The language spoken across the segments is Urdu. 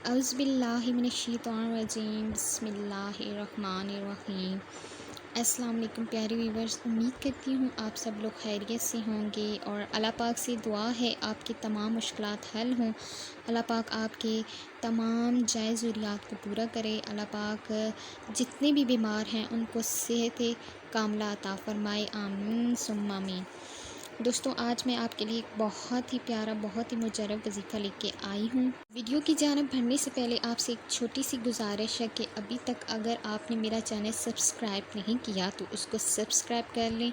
اعوذ باللہ من الشیطان الرجیم، بسم اللہ الرحمن الرحیم۔ السلام علیکم پیارے ویورز، امید کرتی ہوں آپ سب لوگ خیریت سے ہوں گے اور اللہ پاک سے دعا ہے آپ کی تمام مشکلات حل ہوں۔ اللہ پاک آپ کے تمام جائز ضروریات کو پورا کرے۔ اللہ پاک جتنے بھی بیمار ہیں ان کو صحت کاملہ عطا فرمائے، آمین ثم آمین۔ دوستوں، آج میں آپ کے لیے ایک بہت ہی پیارا، بہت ہی مجرب وظیفہ لے کے آئی ہوں۔ ویڈیو کی جانب بڑھنے سے پہلے آپ سے ایک چھوٹی سی گزارش ہے کہ ابھی تک اگر آپ نے میرا چینل سبسکرائب نہیں کیا تو اس کو سبسکرائب کر لیں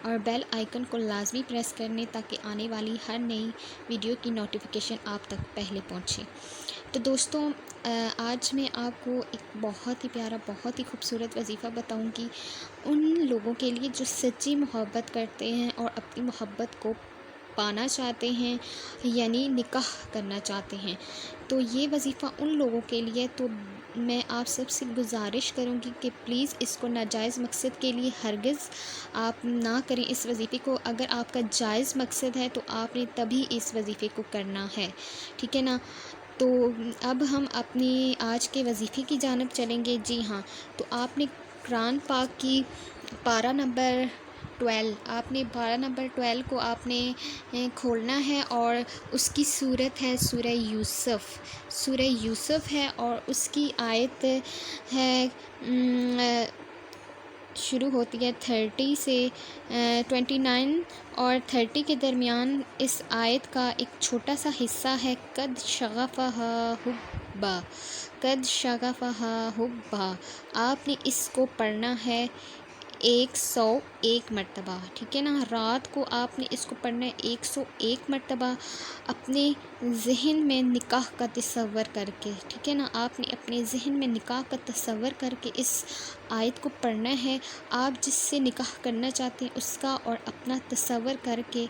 اور بیل آئیکن کو لازمی پریس کر لیں تاکہ آنے والی ہر نئی ویڈیو کی نوٹیفیکیشن آپ تک پہلے پہنچے۔ تو دوستوں، آج میں آپ کو ایک بہت ہی پیارا، بہت ہی خوبصورت وظیفہ بتاؤں گی ان لوگوں کے لیے جو سچی محبت کرتے ہیں اور اپنی محبت کو پانا چاہتے ہیں، یعنی نکاح کرنا چاہتے ہیں۔ تو یہ وظیفہ ان لوگوں کے لیے، تو میں آپ سب سے گزارش کروں گی کہ پلیز اس کو ناجائز مقصد کے لیے ہرگز آپ نہ کریں اس وظیفے کو۔ اگر آپ کا جائز مقصد ہے تو آپ نے تبھی اس وظیفے کو کرنا ہے، ٹھیک ہے نا۔ تو اب ہم اپنی آج کے وظیفے کی جانب چلیں گے۔ جی ہاں، تو آپ نے قرآن پاک کی پارہ نمبر 12، آپ نے پارہ نمبر 12 کو آپ نے کھولنا ہے اور اس کی صورت ہے سورہ یوسف۔ سورہ یوسف ہے اور اس کی آیت ہے شروع ہوتی ہے 30 سے 29 اور 30 کے درمیان۔ اس آیت کا ایک چھوٹا سا حصہ ہے قد شغفہا حبا، قد شغفہا حبا۔ آپ نے اس کو پڑھنا ہے 101 مرتبہ، ٹھیک ہے نا۔ رات کو آپ نے اس کو پڑھنا ہے 101 مرتبہ اپنے ذہن میں نکاح کا تصور کر کے، ٹھیک ہے نا۔ آپ نے اپنے ذہن میں نکاح کا تصور کر کے اس آیت کو پڑھنا ہے۔ آپ جس سے نکاح کرنا چاہتے ہیں اس کا اور اپنا تصور کر کے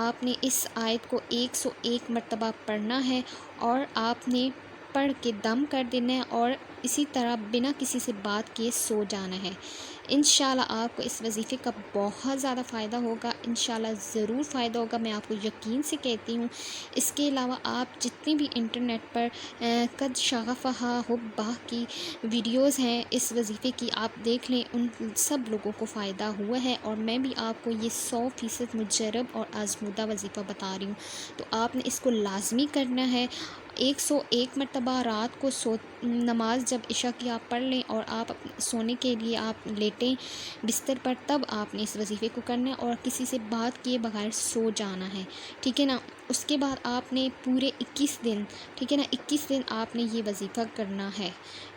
آپ نے اس آیت کو 101 مرتبہ پڑھنا ہے اور آپ نے پڑھ کے دم کر دینا ہے اور اسی طرح بنا کسی سے بات کیے سو جانا ہے۔ انشاءاللہ آپ کو اس وظیفے کا بہت زیادہ فائدہ ہوگا، انشاءاللہ ضرور فائدہ ہوگا، میں آپ کو یقین سے کہتی ہوں۔ اس کے علاوہ آپ جتنی بھی انٹرنیٹ پر قد شغفہا حبا کی ویڈیوز ہیں اس وظیفے کی، آپ دیکھ لیں، ان سب لوگوں کو فائدہ ہوا ہے اور میں بھی آپ کو یہ 100% مجرب اور آزمودہ وظیفہ بتا رہی ہوں۔ تو آپ نے اس کو لازمی کرنا ہے 101 مرتبہ رات کو نماز جب عشاء کی آپ پڑھ لیں اور آپ سونے کے لیے آپ لیٹیں بستر پر، تب آپ نے اس وظیفے کو کرنا ہے اور کسی سے بات کیے بغیر سو جانا ہے، ٹھیک ہے نا۔ اس کے بعد آپ نے پورے 21 دن، ٹھیک ہے نا، 21 دن آپ نے یہ وظیفہ کرنا ہے،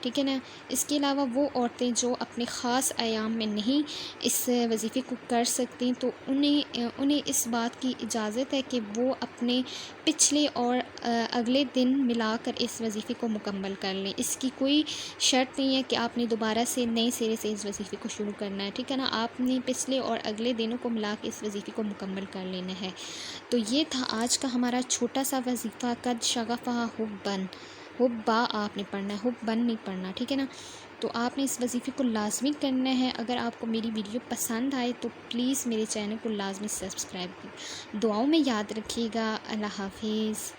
ٹھیک ہے نا۔ اس کے علاوہ وہ عورتیں جو اپنے خاص ایام میں نہیں اس وظیفے کو کر سکتی تو انہیں اس بات کی اجازت ہے کہ وہ اپنے پچھلے اور اگلے دن ملا کر اس وظیفے کو مکمل کر لیں۔ اس کی کوئی شرط نہیں ہے کہ آپ نے دوبارہ سے نئے سرے سے اس وظیفے کو شروع کرنا ہے، ٹھیک ہے نا۔ آپ نے پچھلے اور اگلے دنوں کو ملا کے اس وظیفے کو مکمل کر لینا ہے۔ تو یہ تھا آج کا ہمارا چھوٹا سا وظیفہ قد شغفہا حبا آپ نے پڑھنا ہے، حبن نہیں پڑھنا، ٹھیک ہے نا۔ تو آپ نے اس وظیفے کو لازمی کرنا ہے۔ اگر آپ کو میری ویڈیو پسند آئے تو پلیز میرے چینل کو لازمی سبسکرائب کریں۔ دعاؤں میں یاد رکھیے گا۔ اللہ حافظ۔